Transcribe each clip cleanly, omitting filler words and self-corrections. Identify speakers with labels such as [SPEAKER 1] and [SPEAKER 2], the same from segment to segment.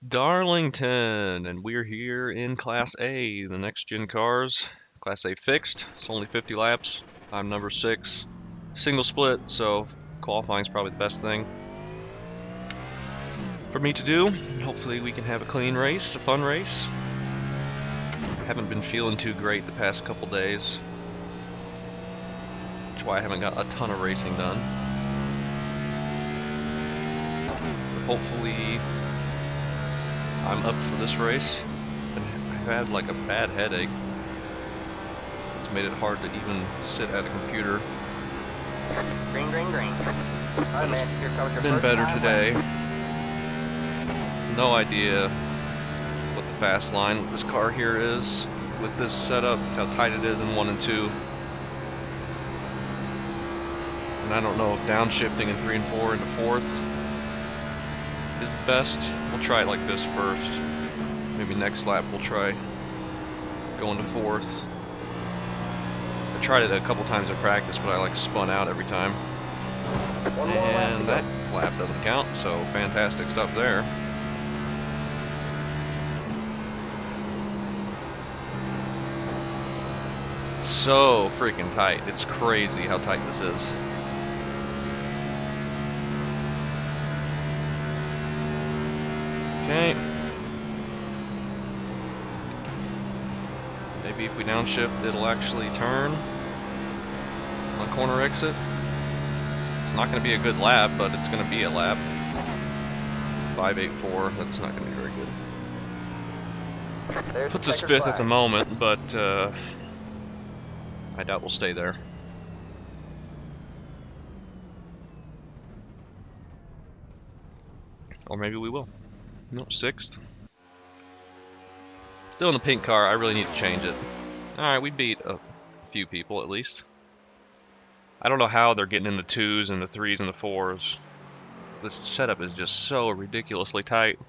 [SPEAKER 1] Darlington, and we're here in Class A, the next gen cars. Class A fixed, it's only 50 laps. I'm number 6. Single split, so qualifying is probably the best thing for me to do. Hopefully we can have a clean race, a fun race. Haven't been feeling too great the past couple days, which is why I haven't got a ton of racing done. But hopefully I'm up for this race. I've had like a bad headache. It's made it hard to even sit at a computer.
[SPEAKER 2] Green, green, green. Alright, man, here comes your
[SPEAKER 1] Been
[SPEAKER 2] first
[SPEAKER 1] better
[SPEAKER 2] time
[SPEAKER 1] today.
[SPEAKER 2] lap.
[SPEAKER 1] No idea what the fast line with this car here is. With this setup, how tight it is in 1 and 2. And I don't know if downshifting in 3 and 4 into 4th is the best. We'll try it like this first. Maybe next lap we'll try going to 4th. I tried it a couple times in practice, but I like spun out every time.
[SPEAKER 2] One more lap to
[SPEAKER 1] And
[SPEAKER 2] go.
[SPEAKER 1] that lap doesn't count, so fantastic stuff there. It's so freaking tight. It's crazy how tight this is. Okay. Maybe if we downshift, it'll actually turn on corner exit. It's not going to be a good lap, but it's going to be a lap. 5.84, that's not going to be very good.
[SPEAKER 2] There's
[SPEAKER 1] Puts
[SPEAKER 2] the
[SPEAKER 1] us
[SPEAKER 2] checkered
[SPEAKER 1] 5th at the
[SPEAKER 2] flag.
[SPEAKER 1] moment, but I doubt we'll stay there. Or maybe we will. No, 6th. Still in the pink car, I really need to change it. Alright, we beat a few people at least. I don't know how they're getting in the 2s and the 3s and the 4s. This setup is just so ridiculously tight.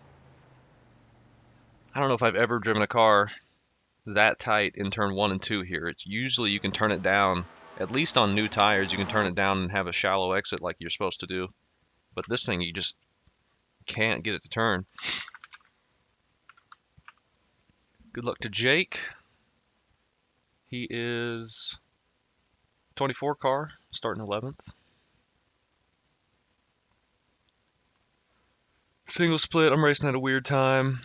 [SPEAKER 1] I don't know if I've ever driven a car that tight in turn 1 and 2 here. It's usually you can turn it down, at least on new tires, you can turn it down and have a shallow exit like you're supposed to do. But this thing, you just can't get it to turn. Good luck to Jake. He is 24 car, starting 11th. Single split, I'm racing at a weird time.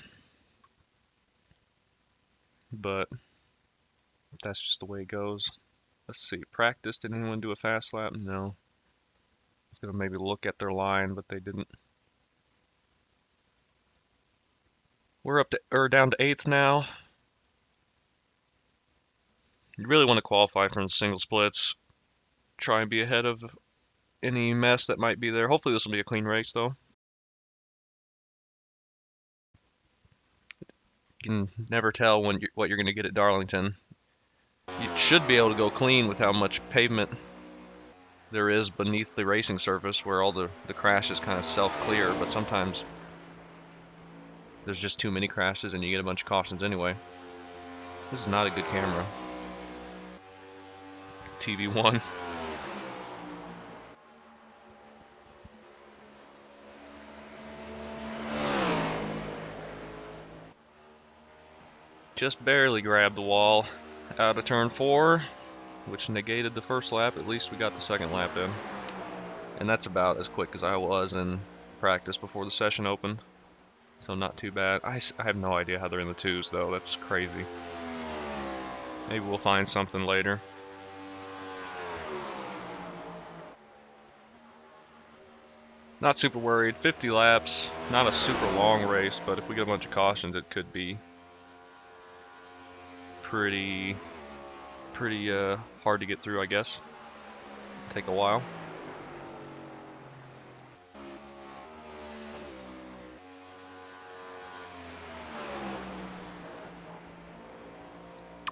[SPEAKER 1] But that's just the way it goes. Let's see, practice, did anyone do a fast lap? No. I was gonna maybe look at their line, but they didn't. We're up to, or down to 8th now. You really want to qualify from the single splits. Try and be ahead of any mess that might be there. Hopefully this will be a clean race though. You can never tell what you're going to get at Darlington. You should be able to go clean with how much pavement there is beneath the racing surface where all the crashes kind of self-clear, but sometimes there's just too many crashes and you get a bunch of cautions anyway. This is not a good camera. TV1. Just barely grabbed the wall out of turn 4, which negated the first lap. At least we got the second lap in. And that's about as quick as I was in practice before the session opened. So not too bad. I have no idea how they're in the 2s though. That's crazy. Maybe we'll find something later. Not super worried. 50 laps. Not a super long race, but if we get a bunch of cautions, it could be pretty hard to get through, I guess. Take a while.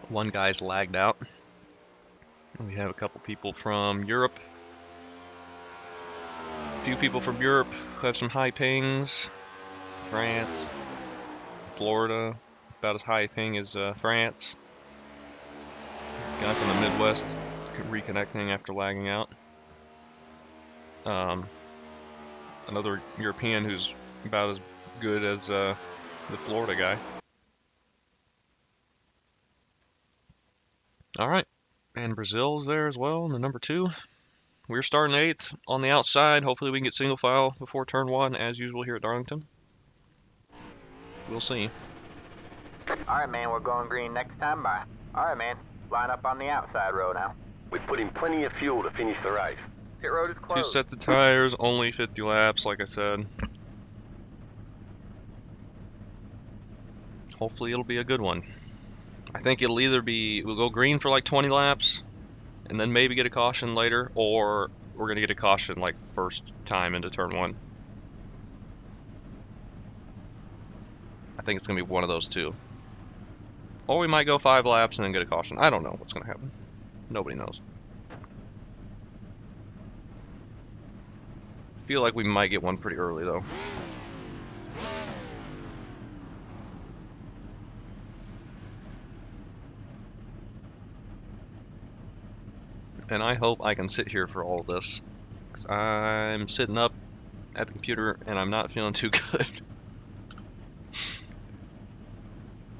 [SPEAKER 1] One guy's lagged out. We have a couple people from Europe. A few people from Europe who have some high pings. France, Florida, about as high a ping as France. Guy from the Midwest reconnecting after lagging out. Another European who's about as good as the Florida guy. All right, and Brazil's there as well in the number 2. We're starting 8th on the outside. Hopefully we can get single file before turn 1, as usual here at Darlington. We'll see.
[SPEAKER 2] Alright, man, we're going green next time by. Alright, man, line up on the outside row now.
[SPEAKER 3] We put in plenty of fuel to finish the race.
[SPEAKER 2] Pit road is
[SPEAKER 1] 2
[SPEAKER 2] closed.
[SPEAKER 1] sets of tires, only 50 laps, like I said. Hopefully it'll be a good one. I think it'll either be, we'll go green for like 20 laps, and then maybe get a caution later, or we're going to get a caution like first time into turn 1. I think it's going to be one of those two. Or we might go 5 laps and then get a caution. I don't know what's going to happen. Nobody knows. I feel like we might get one pretty early though. And I hope I can sit here for all of this, because I'm sitting up at the computer and I'm not feeling too good.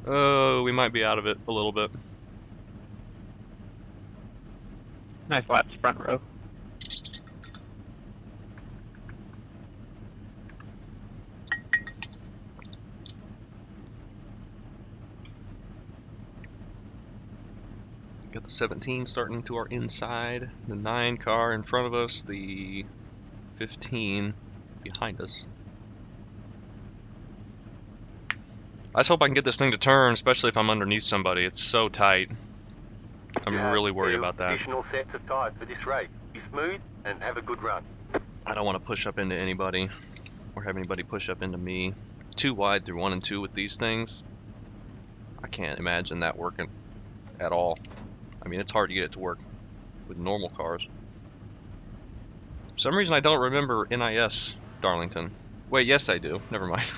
[SPEAKER 1] Oh, we might be out of it a little bit.
[SPEAKER 4] Nice laps, front row.
[SPEAKER 1] Got the 17 starting to our inside, the 9 car in front of us, the 15 behind us. I just hope I can get this thing to turn, especially if I'm underneath somebody. It's so tight. I'm really worried about that.
[SPEAKER 3] Additional sets of tires for this race. Be smooth and have a good run.
[SPEAKER 1] I don't want to push up into anybody or have anybody push up into me. Too wide through 1 and 2 with these things. I can't imagine that working at all. I mean, it's hard to get it to work with normal cars. For some reason I don't remember NIS Darlington. Wait, yes I do. Never mind.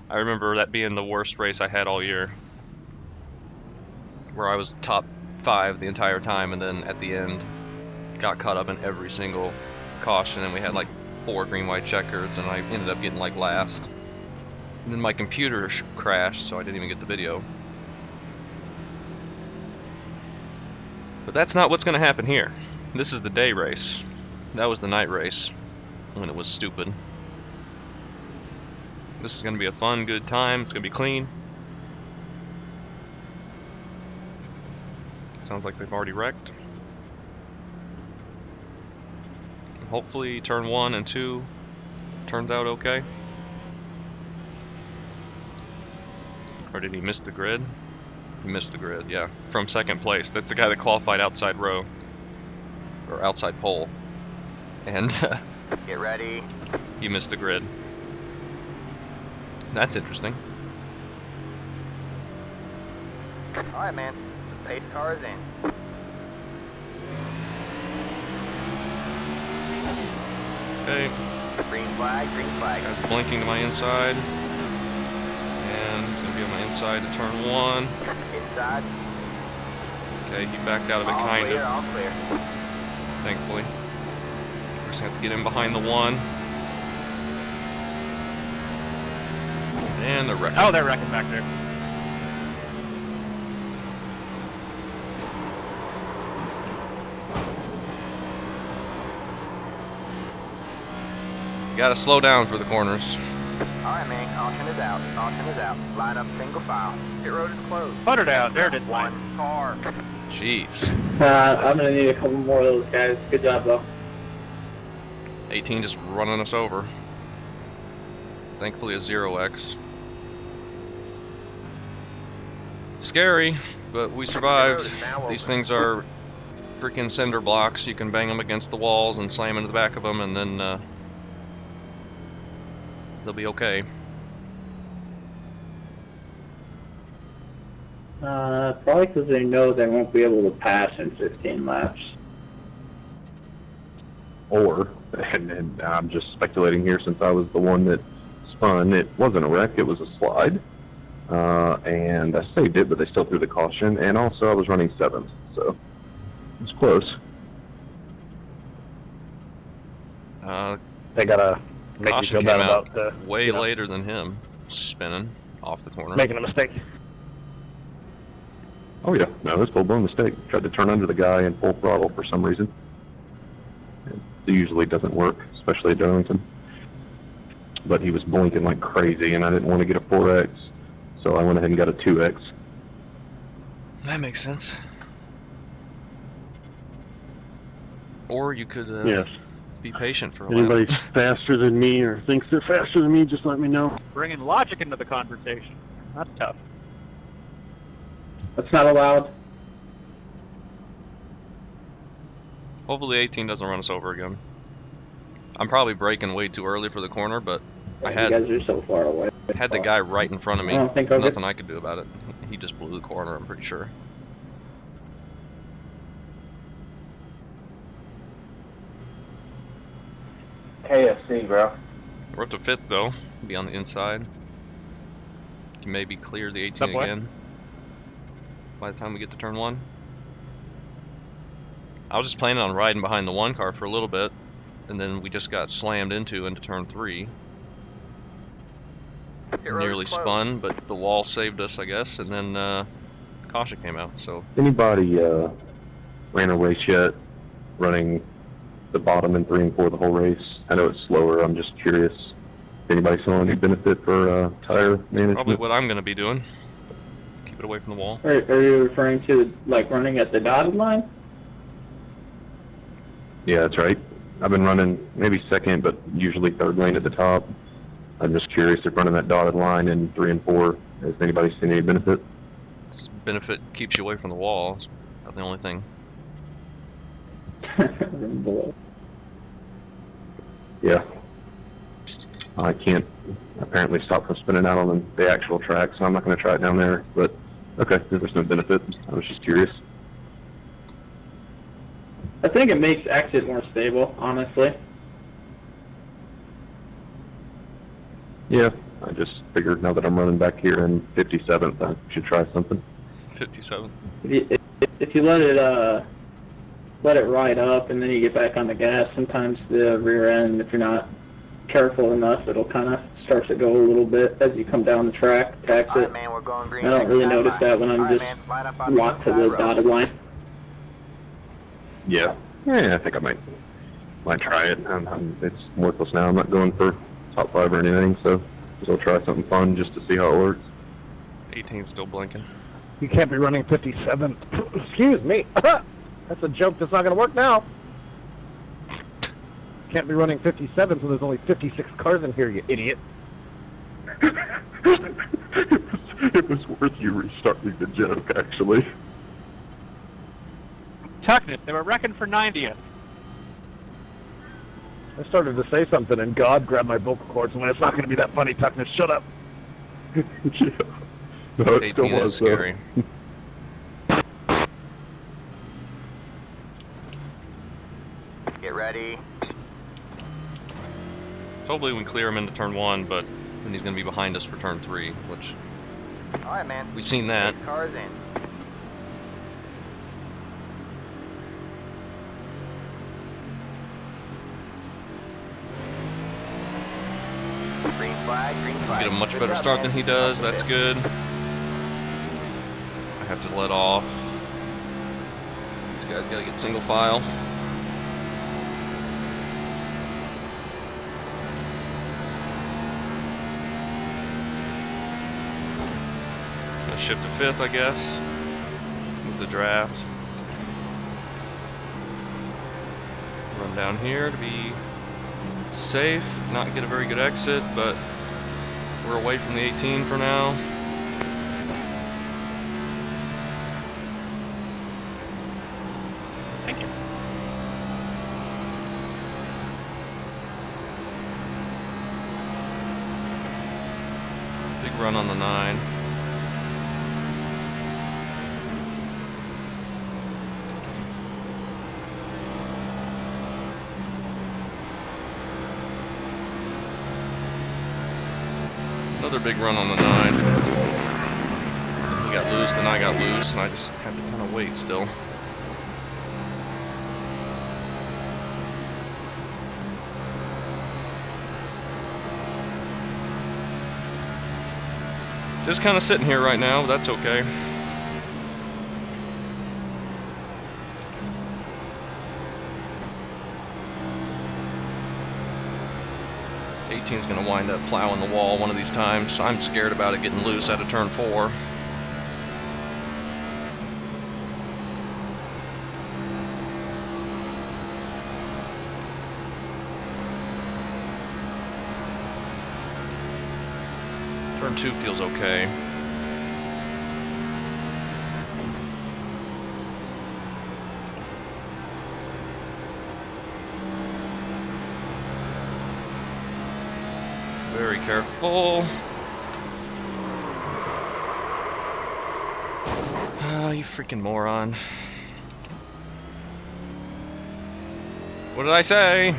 [SPEAKER 1] I remember that being the worst race I had all year, where I was top 5 the entire time, and then at the end got caught up in every single caution, and we had like 4 green white checkers, and I ended up getting like last. And then my computer crashed, so I didn't even get the video. But that's not what's going to happen here. This is the day race. That was the night race when it was stupid. This is going to be a fun, good time. It's going to be clean. Sounds like they've already wrecked. Hopefully turn 1 and 2 turns out okay. Or did he miss the grid? He missed the grid, yeah. From second place. That's the guy that qualified outside row. Or outside pole. And
[SPEAKER 2] Get ready.
[SPEAKER 1] he missed the grid. That's interesting.
[SPEAKER 2] Alright, man, the pace car is in.
[SPEAKER 1] Okay,
[SPEAKER 2] Green flag, green
[SPEAKER 1] this
[SPEAKER 2] flag.
[SPEAKER 1] guy's blinking to my inside. And he's going to be on my inside to turn 1.
[SPEAKER 2] Inside.
[SPEAKER 1] Okay, he backed out of it
[SPEAKER 2] All
[SPEAKER 1] kind
[SPEAKER 2] clear,
[SPEAKER 1] of,
[SPEAKER 2] all clear.
[SPEAKER 1] thankfully. We're just going to have to get in behind the 1. And the wreck.
[SPEAKER 4] Oh, they're wrecking back there.
[SPEAKER 1] Gotta slow down for the corners.
[SPEAKER 2] Alright, man, caution is out. Caution is out. Line up single file. Pit road is closed.
[SPEAKER 4] Put her down. There it is. Line.
[SPEAKER 2] One car.
[SPEAKER 1] Jeez.
[SPEAKER 5] I'm gonna need a couple more of those guys. Good job, though.
[SPEAKER 1] 18 just running us over. Thankfully a 0x. Scary, but we survived. These things are freaking cinder blocks. You can bang them against the walls and slam into the back of them, and then they'll be okay.
[SPEAKER 5] Probably because they know they won't be able to pass in 15 laps.
[SPEAKER 6] Or, and I'm just speculating here since I was the one that spun, it wasn't a wreck, it was a slide. And I saved it, but they still threw the caution, and also I was running 7th, so it was close.
[SPEAKER 5] They gotta make you
[SPEAKER 1] Caution
[SPEAKER 5] feel
[SPEAKER 1] came
[SPEAKER 5] bad
[SPEAKER 1] out
[SPEAKER 5] about the
[SPEAKER 1] way later than him. spinning off the corner.
[SPEAKER 4] Making a mistake.
[SPEAKER 6] Oh yeah, no, that's full-blown mistake. Tried to turn under the guy in full throttle for some reason. It usually doesn't work, especially at Darlington. But he was blinking like crazy, and I didn't want to get a 4X, so I went ahead and got a 2X.
[SPEAKER 1] That makes sense. Or you could
[SPEAKER 7] Yes.
[SPEAKER 1] be patient for a lap.
[SPEAKER 7] Anybody's faster than me or thinks they're faster than me, just let me know.
[SPEAKER 4] Bringing logic into the conversation. That's tough.
[SPEAKER 5] That's not allowed.
[SPEAKER 1] Hopefully 18 doesn't run us over again. I'm probably braking way too early for the corner, but I
[SPEAKER 5] You
[SPEAKER 1] had
[SPEAKER 5] guys are so far away.
[SPEAKER 1] the guy right in front of me.
[SPEAKER 5] I don't think
[SPEAKER 1] There's
[SPEAKER 5] I'll get-
[SPEAKER 1] nothing I could do about it. He just blew the corner, I'm pretty sure.
[SPEAKER 2] KFC, bro.
[SPEAKER 1] We're up to 5th though. Be on the inside. Can maybe clear the 18
[SPEAKER 4] Subway?
[SPEAKER 1] again by the time we get to turn 1. I was just planning on riding behind the 1 car for a little bit, and then we just got slammed into turn 3. Nearly spun, but the wall saved us, I guess, and then caution came out. So
[SPEAKER 6] Anybody ran a race yet, running the bottom in 3 and 4 the whole race? I know it's slower. I'm just curious. Anybody saw any benefit for tire management?
[SPEAKER 1] probably what I'm going to be doing. Keep it away from the wall.
[SPEAKER 5] Are you referring to like running at the dotted line?
[SPEAKER 6] Yeah, that's right. I've been running maybe second, but usually third lane at the top. I'm just curious if running that dotted line in 3 and 4, has anybody seen any benefit?
[SPEAKER 1] This benefit keeps you away from the wall. It's about the only thing.
[SPEAKER 5] Below.
[SPEAKER 6] Yeah. I can't apparently stop from spinning out on the actual track, so I'm not going to try it down there. But, okay, there's no benefit. I was just curious.
[SPEAKER 5] I think it makes exit more stable, honestly.
[SPEAKER 6] Yeah, I just figured now that I'm running back here in 57th, I should try something.
[SPEAKER 1] 57th.
[SPEAKER 5] If you let it ride up and then you get back on the gas, sometimes the rear end, if you're not careful enough, it'll kind of start to go a little bit as you come down the track, tax
[SPEAKER 2] All right,
[SPEAKER 5] it.
[SPEAKER 2] man, we're going green.
[SPEAKER 5] I don't
[SPEAKER 2] next
[SPEAKER 5] really
[SPEAKER 2] time
[SPEAKER 5] notice
[SPEAKER 2] by.
[SPEAKER 5] that when I'm
[SPEAKER 2] All right,
[SPEAKER 5] just
[SPEAKER 2] man, line up on the
[SPEAKER 5] locked to
[SPEAKER 2] inside
[SPEAKER 5] the
[SPEAKER 2] row.
[SPEAKER 5] dotted line.
[SPEAKER 6] Yeah, I think I might try it. It's worthless now. I'm not going for top 5 or anything, so I'll try something fun just to see how it works.
[SPEAKER 1] 18's still blinking.
[SPEAKER 4] You can't be running 57. Excuse me. That's a joke that's not going to work now. Can't be running 57, so there's only 56 cars in here, you idiot.
[SPEAKER 6] It was worth you restarting the joke, actually.
[SPEAKER 4] Tuckness, they were wrecking for 90th. I started to say something, and God grabbed my vocal cords and went, it's not going to be that funny, Tuckness, shut up.
[SPEAKER 6] Yeah. No, it still
[SPEAKER 1] 18
[SPEAKER 6] was,
[SPEAKER 1] is scary.
[SPEAKER 2] Get ready.
[SPEAKER 1] So hopefully we can clear him into turn 1, but then he's going to be behind us for turn 3, which
[SPEAKER 2] All right, man.
[SPEAKER 1] we've seen that.
[SPEAKER 2] 8 cars in. Green flag, green flag.
[SPEAKER 1] Get a much
[SPEAKER 2] Good
[SPEAKER 1] better
[SPEAKER 2] job,
[SPEAKER 1] start
[SPEAKER 2] man.
[SPEAKER 1] than he does.
[SPEAKER 2] Up to
[SPEAKER 1] That's
[SPEAKER 2] fifth.
[SPEAKER 1] good. I have to let off. This guy's got to get single file. It's going to shift to 5th, I guess, with the draft. Run down here to be safe, not get a very good exit, but we're away from the 18 for now.
[SPEAKER 4] Thank you.
[SPEAKER 1] Big run on the 9. Another big run on the 9. He got loose, and I got loose, and I just have to kind of wait still. Just kind of sitting here right now, but that's okay. Is going to wind up plowing the wall one of these times. I'm scared about it getting loose out of turn 4. Turn 2 feels okay. Very careful. Ah, you freaking moron. What did I say?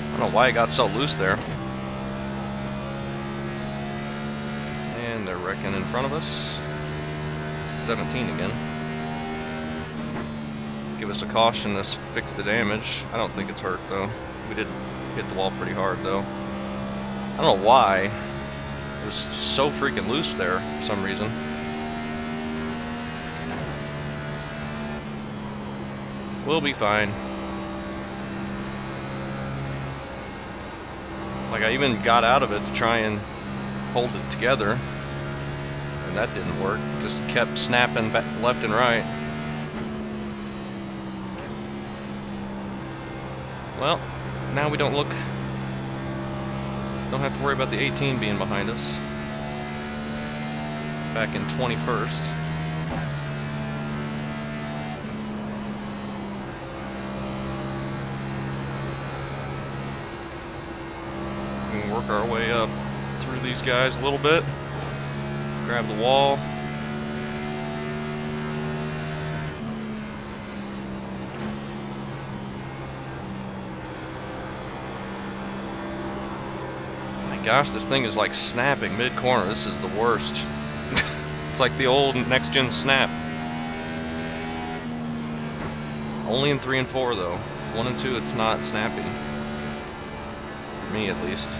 [SPEAKER 1] I don't know why it got so loose there. And they're wrecking in front of us. This is 17 again. Give us a caution to fix the damage. I don't think it's hurt though. We did hit the wall pretty hard though. I don't know why. It was so freaking loose there for some reason. We'll be fine. Like I even got out of it to try and hold it together. And that didn't work. Just kept snapping back left and right. Well, now we don't have to worry about the 18 being behind us. Back in 21st. So we can work our way up through these guys a little bit. Grab the wall. Gosh, this thing is like snapping mid-corner. This is the worst. It's like the old next-gen snap. Only in 3 and 4 though. 1 and 2 it's not snappy. For me at least.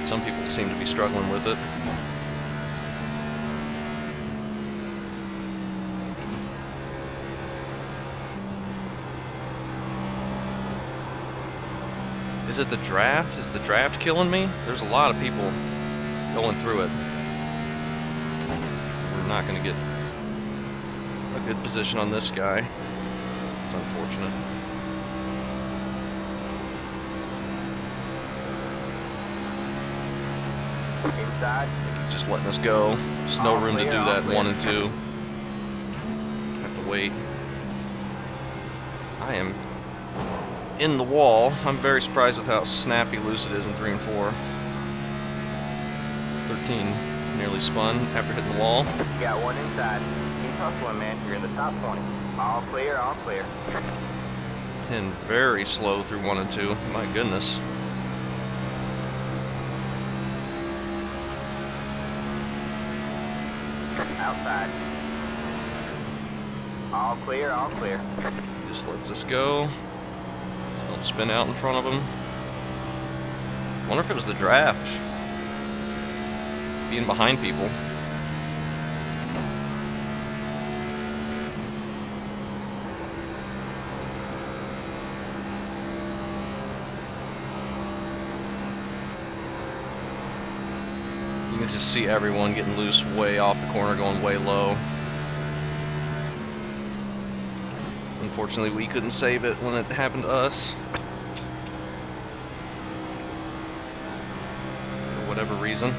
[SPEAKER 1] Some people seem to be struggling with it. Is it the draft? Is the draft killing me? There's a lot of people going through it. We're not going to get a good position on this guy. It's unfortunate.
[SPEAKER 2] Inside.
[SPEAKER 1] He's just letting us go. There's no room to do that in 1 and 2. Have to wait. I am in the wall. I'm very surprised with how snappy loose it is in 3 and 4. 13 nearly spun after hitting the wall.
[SPEAKER 2] You got one inside. Keep hustling, man. You're in the top 20. All clear, all clear.
[SPEAKER 1] 10 very slow through 1 and 2. My goodness.
[SPEAKER 2] Outside. All clear, all clear.
[SPEAKER 1] Just lets us go. Just don't spin out in front of him. Wonder if it was the draft. Being behind people. You can just see everyone getting loose way off the corner, going way low. Unfortunately, we couldn't save it when it happened to us. For whatever reason.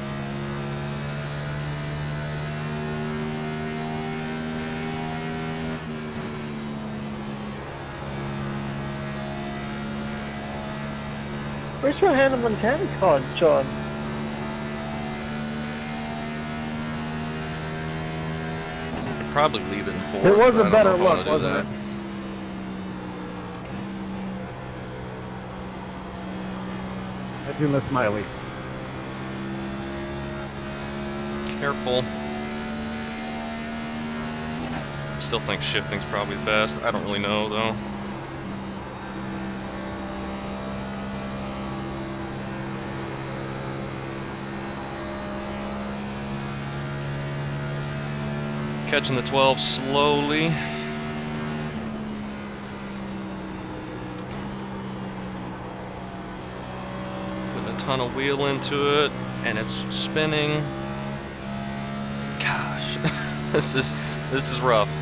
[SPEAKER 4] Where's your Hannah Montana card, Sean?
[SPEAKER 1] I'd probably leave it in 4th.
[SPEAKER 4] It was
[SPEAKER 1] but
[SPEAKER 4] a
[SPEAKER 1] I don't
[SPEAKER 4] better
[SPEAKER 1] know if I wanna
[SPEAKER 4] look,
[SPEAKER 1] do
[SPEAKER 4] wasn't
[SPEAKER 1] that.
[SPEAKER 4] it? I do miss Miley.
[SPEAKER 1] Careful. Still think shifting's probably the best. I don't really know though. Catching the 12 slowly. Putting a ton of wheel into it, and it's spinning. Gosh, this is rough.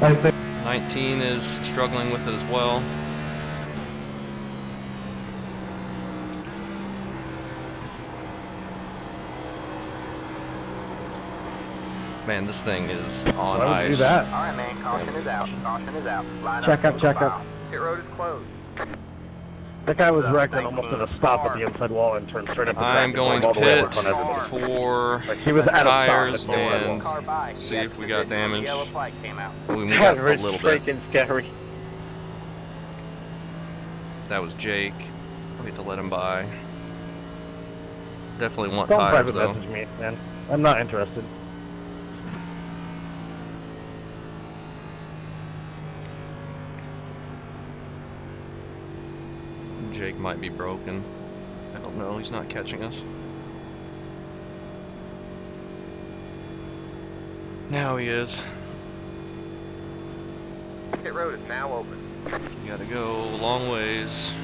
[SPEAKER 4] I think
[SPEAKER 1] 19 is struggling with it as well. Man, this thing is on
[SPEAKER 4] why would you
[SPEAKER 1] ice.
[SPEAKER 4] do that?
[SPEAKER 2] Alright, man, caution is out. Caution is out. Line
[SPEAKER 4] Check up,
[SPEAKER 2] single
[SPEAKER 4] check up.
[SPEAKER 2] file. Pit road is closed.
[SPEAKER 4] That guy was wrecked and almost did a stop at the inside wall and turned straight up the track.
[SPEAKER 1] I'm
[SPEAKER 4] and
[SPEAKER 1] going
[SPEAKER 4] drove all the way
[SPEAKER 1] pit
[SPEAKER 4] up in front of everybody.
[SPEAKER 1] for
[SPEAKER 4] Like, he was at a stop
[SPEAKER 1] tires
[SPEAKER 4] at the inside
[SPEAKER 1] and
[SPEAKER 4] wall.
[SPEAKER 1] see if we got damage.
[SPEAKER 2] Yellow flag came out.
[SPEAKER 1] We got a little bit.
[SPEAKER 4] freaking scary.
[SPEAKER 1] That was Jake. We had to let him by. Definitely want
[SPEAKER 4] Don't
[SPEAKER 1] tires
[SPEAKER 4] private
[SPEAKER 1] though.
[SPEAKER 4] message me, man. I'm not interested.
[SPEAKER 1] Jake might be broken. I don't know. He's not catching us. Now he is.
[SPEAKER 2] Pit road is now open.
[SPEAKER 1] You gotta go a long ways.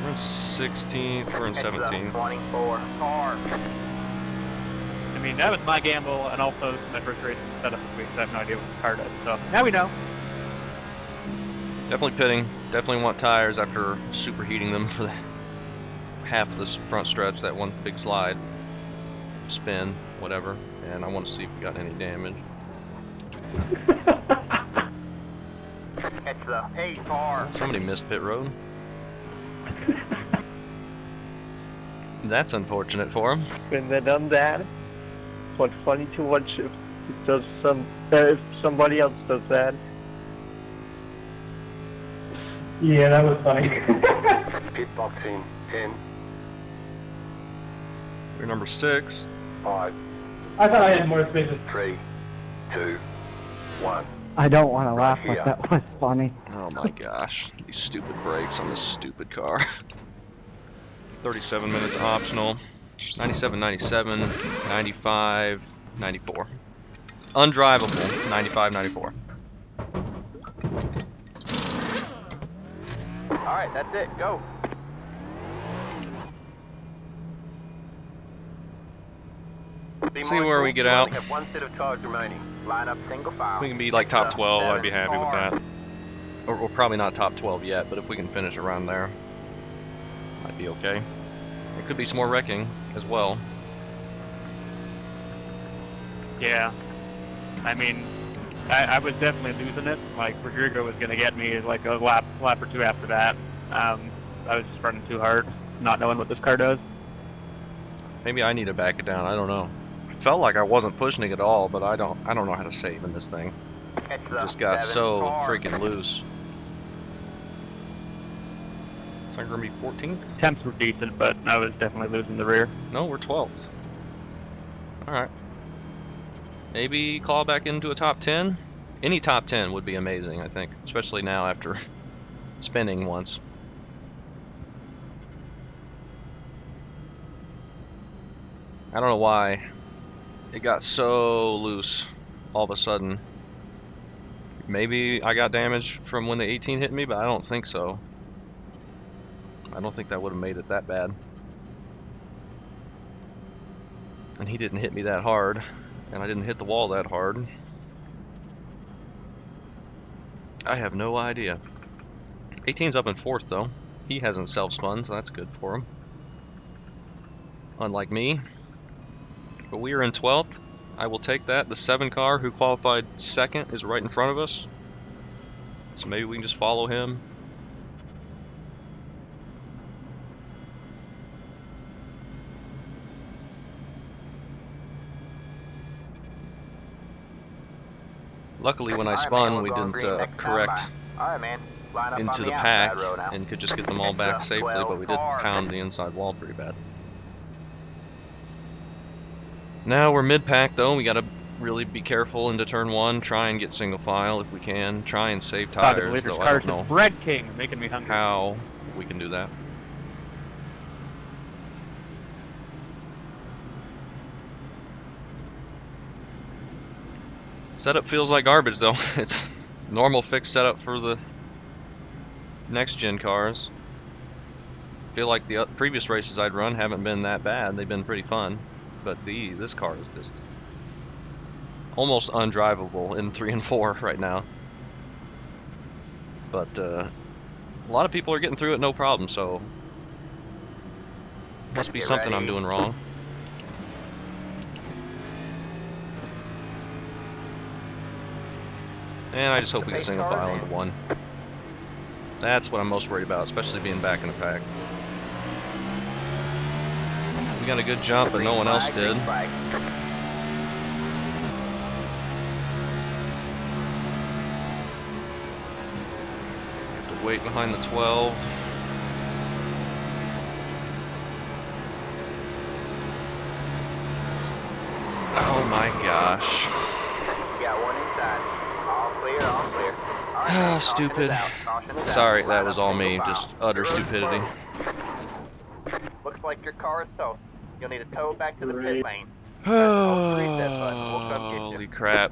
[SPEAKER 1] We're in 16th. We're in
[SPEAKER 2] Heads up,
[SPEAKER 1] 17th.
[SPEAKER 2] 24. Car.
[SPEAKER 8] I mean, that was my gamble, and also this is my first race setup this week, so I have no idea what the car does. So now we know.
[SPEAKER 1] Definitely pitting. Definitely want tires after superheating them for the half of this front stretch, that one big slide, spin, whatever. And I want to see if we got any damage.
[SPEAKER 2] Heads up. Hey, car.
[SPEAKER 1] Somebody missed pit road. That's unfortunate for him.
[SPEAKER 5] When they done that, what's funny to watch if somebody else does that. Yeah, that was funny.
[SPEAKER 3] Pit box in 10,
[SPEAKER 1] We're number 6.
[SPEAKER 3] 5,
[SPEAKER 5] I thought I had more space.
[SPEAKER 3] 3, 2, 1.
[SPEAKER 9] I don't want to laugh,
[SPEAKER 3] Yeah.
[SPEAKER 9] but that was funny.
[SPEAKER 1] Oh my gosh. These stupid brakes on this stupid car. 37 minutes optional. 97, 97, 95, 94. Undrivable. 95, 94.
[SPEAKER 2] Alright, that's it. Go.
[SPEAKER 1] See where we get out.
[SPEAKER 2] We have one set of tires remaining. Line up single file.
[SPEAKER 1] If we can be like top 12, I'd be happy with that. Or we're probably not top 12 yet, but if we can finish around there, might be okay. There could be some more wrecking as well.
[SPEAKER 8] Yeah. I mean, I was definitely losing it. Like, Rodrigo was going to get me like a lap or two after that. I was just running too hard, not knowing what this car does.
[SPEAKER 1] Maybe I need to back it down. I don't know. I felt like I wasn't pushing it at all, but I don't know how to save in this thing. It just got so freaking loose. It's not gonna be 14th?
[SPEAKER 8] Temps were decent, but I was definitely losing the rear.
[SPEAKER 1] No, we're 12th. Alright. Maybe claw back into a top 10? Any top 10 would be amazing, I think. Especially now after spinning once. I don't know why it got so loose all of a sudden. Maybe I got damage from when the 18 hit me, but I don't think so. I don't think that would have made it that bad. And he didn't hit me that hard, and I didn't hit the wall that hard. I have no idea. 18's up in 4th though. He hasn't self-spun, so that's good for him. Unlike me. But we are in 12th. I will take that. The 7 car who qualified 2nd is right in front of us. So maybe we can just follow him. Luckily, when I
[SPEAKER 2] Alright, man,
[SPEAKER 1] spun,
[SPEAKER 2] we're
[SPEAKER 1] we
[SPEAKER 2] going
[SPEAKER 1] didn't
[SPEAKER 2] green next time
[SPEAKER 1] correct
[SPEAKER 2] by. Alright, man. Line up
[SPEAKER 1] into
[SPEAKER 2] on
[SPEAKER 1] the
[SPEAKER 2] the
[SPEAKER 1] pack
[SPEAKER 2] outside row now.
[SPEAKER 1] and could just get them all
[SPEAKER 2] It's
[SPEAKER 1] back
[SPEAKER 2] a
[SPEAKER 1] safely, but
[SPEAKER 2] 12
[SPEAKER 1] we did
[SPEAKER 2] car.
[SPEAKER 1] pound the inside wall pretty bad. Now we're mid-pack though. We gotta really be careful into turn one. Try and get single file if we can. Try and save
[SPEAKER 8] Thought the
[SPEAKER 1] tires,
[SPEAKER 8] leader's
[SPEAKER 1] though I
[SPEAKER 8] car
[SPEAKER 1] don't
[SPEAKER 8] said
[SPEAKER 1] know
[SPEAKER 8] Bread King, making me hungry.
[SPEAKER 1] how we can do that. Setup feels like garbage though. It's normal fixed setup for the next gen cars. Feel like the previous races I'd run haven't been that bad. They've been pretty fun, but this car is just almost undrivable in 3 and 4 right now. But a lot of people are getting through it no problem, so must be
[SPEAKER 2] Get
[SPEAKER 1] something I'm
[SPEAKER 2] ready.
[SPEAKER 1] doing wrong. And I just hope we get single file into one. That's what I'm most worried about, especially being back in the pack. We got a good jump, but no one else did. Have to wait behind the 12. Oh my gosh.
[SPEAKER 2] Got one inside. All clear, all clear. Alright,
[SPEAKER 1] Ah,
[SPEAKER 2] man, caution
[SPEAKER 1] stupid.
[SPEAKER 2] is out. Caution is out.
[SPEAKER 1] Sorry,
[SPEAKER 2] Line
[SPEAKER 1] that
[SPEAKER 2] up
[SPEAKER 1] was all
[SPEAKER 2] single
[SPEAKER 1] me.
[SPEAKER 2] file.
[SPEAKER 1] Just utter
[SPEAKER 2] Your road's
[SPEAKER 1] stupidity.
[SPEAKER 2] closed. Looks like your car is toast. You'll need a tow back to the pit
[SPEAKER 7] Great.
[SPEAKER 2] lane. Hold the reset button. We'll come get you.
[SPEAKER 1] Holy crap.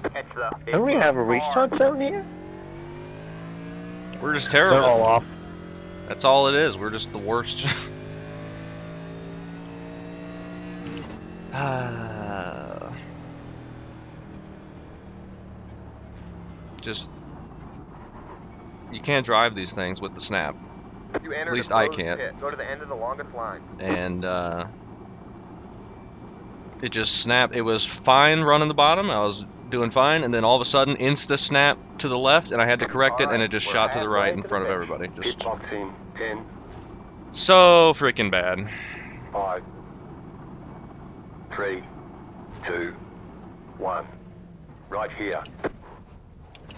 [SPEAKER 2] Catch the
[SPEAKER 4] Don't we have a restart zone here?
[SPEAKER 1] We're just
[SPEAKER 4] They're
[SPEAKER 1] terrible.
[SPEAKER 4] all off.
[SPEAKER 1] That's all it is. We're just the worst. Just, you can't drive these things with the snap.
[SPEAKER 2] You
[SPEAKER 1] At least I can't.
[SPEAKER 2] Go to the end of the longest line.
[SPEAKER 1] And it just snapped. It was fine running the bottom. I was doing fine, and then all of a sudden, insta snap to the left, and I had to correct it, and it just
[SPEAKER 2] We're
[SPEAKER 1] shot to the right
[SPEAKER 2] halfway
[SPEAKER 1] in
[SPEAKER 2] to
[SPEAKER 1] front of
[SPEAKER 2] the
[SPEAKER 1] everybody.
[SPEAKER 3] Pit
[SPEAKER 1] Just
[SPEAKER 3] box in 10,
[SPEAKER 1] so freaking bad.
[SPEAKER 3] 5, 3, 2, 1. Right here.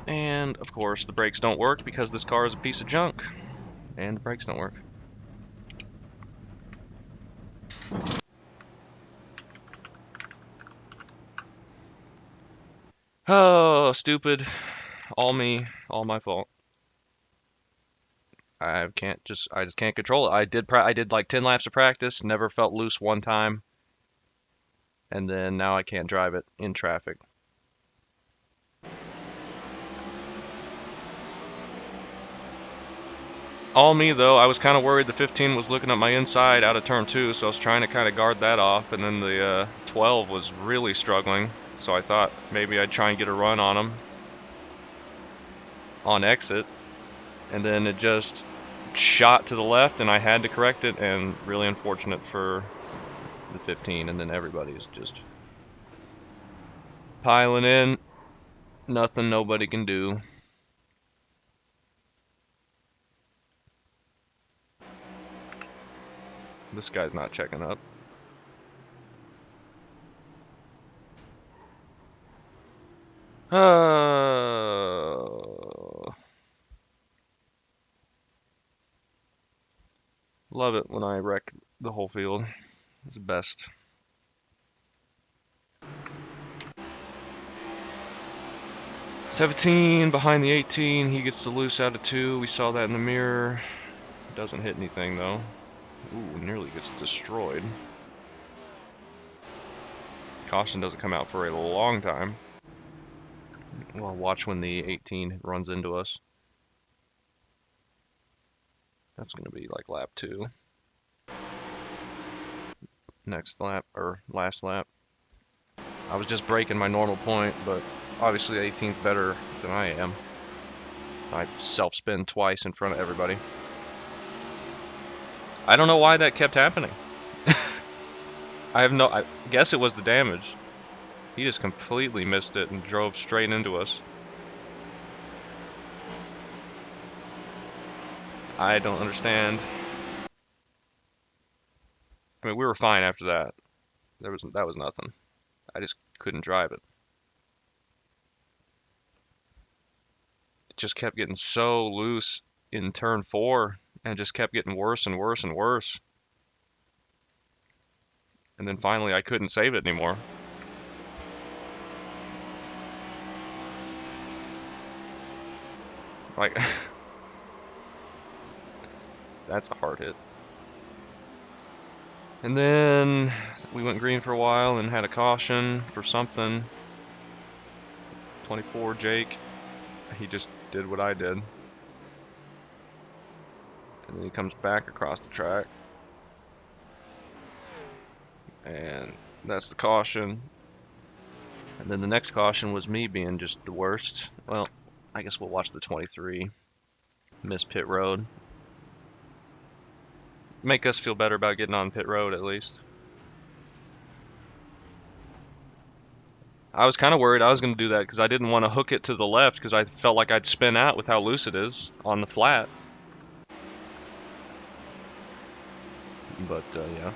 [SPEAKER 1] And of course, the brakes don't work because this car is a piece of junk, and the brakes don't work. Oh, stupid. All me, all my fault. I just can't control it. I did like 10 laps of practice, never felt loose one time. And then now I can't drive it in traffic. All me though, I was kind of worried the 15 was looking at my inside out of turn 2, so I was trying to kind of guard that off, and then the 12 was really struggling, so I thought maybe I'd try and get a run on him on exit, and then it just shot to the left, and I had to correct it, and really unfortunate for the 15, and then everybody is just piling in, nothing nobody can do. This guy's not checking up. Love it when I wreck the whole field. It's the best. "17 behind the 18. He gets the loose out of 2. We saw that in the mirror. Doesn't hit anything though. Ooh, nearly gets destroyed. Caution doesn't come out for a long time. Well, watch when the 18 runs into us. That's going to be like lap 2. Next lap, or last lap. I was just breaking my normal point, but obviously 18's better than I am. So I self-spin twice in front of everybody. I don't know why that kept happening. I guess it was the damage. He just completely missed it and drove straight into us. I don't understand. I mean, we were fine after that. That was nothing. I just couldn't drive it. just kept getting so loose in turn 4 and just kept getting worse and worse and worse. And then finally I couldn't save it anymore. Like, that's a hard hit. And then we went green for a while and had a caution for something. 24 Jake. He just did what I did. And then he comes back across the track. And that's the caution. And then the next caution was me being just the worst. Well, I guess we'll watch the 23. Miss pit road. Make us feel better about getting on pit road at least. I was kind of worried I was going to do that because I didn't want to hook it to the left because I felt like I'd spin out with how loose it is on the flat. But yeah,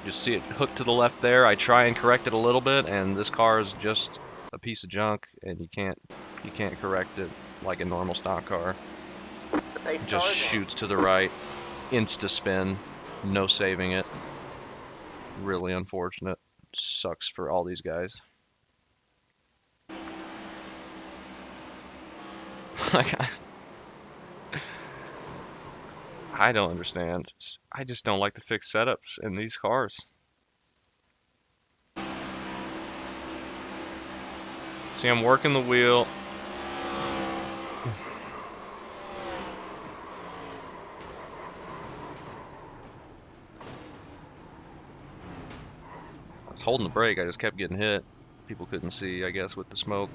[SPEAKER 1] just see it hooked to the left there. I try and correct it a little bit, and this car is just a piece of junk, and you can't correct it like a normal stock car. It just shoots to the right, insta spin, no saving it. Really unfortunate. Sucks for all these guys. Like, I don't understand. I just don't like the fixed setups in these cars. See, I'm working the wheel. I was holding the brake, I just kept getting hit. People couldn't see, I guess, with the smoke.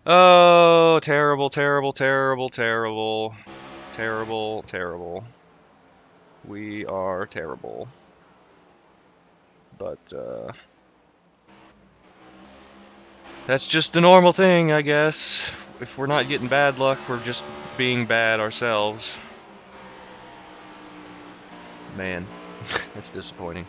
[SPEAKER 1] Oh, terrible, terrible, terrible, terrible. Terrible, terrible. We are terrible. But, that's just the normal thing, I guess. If we're not getting bad luck, we're just being bad ourselves. Man, that's disappointing.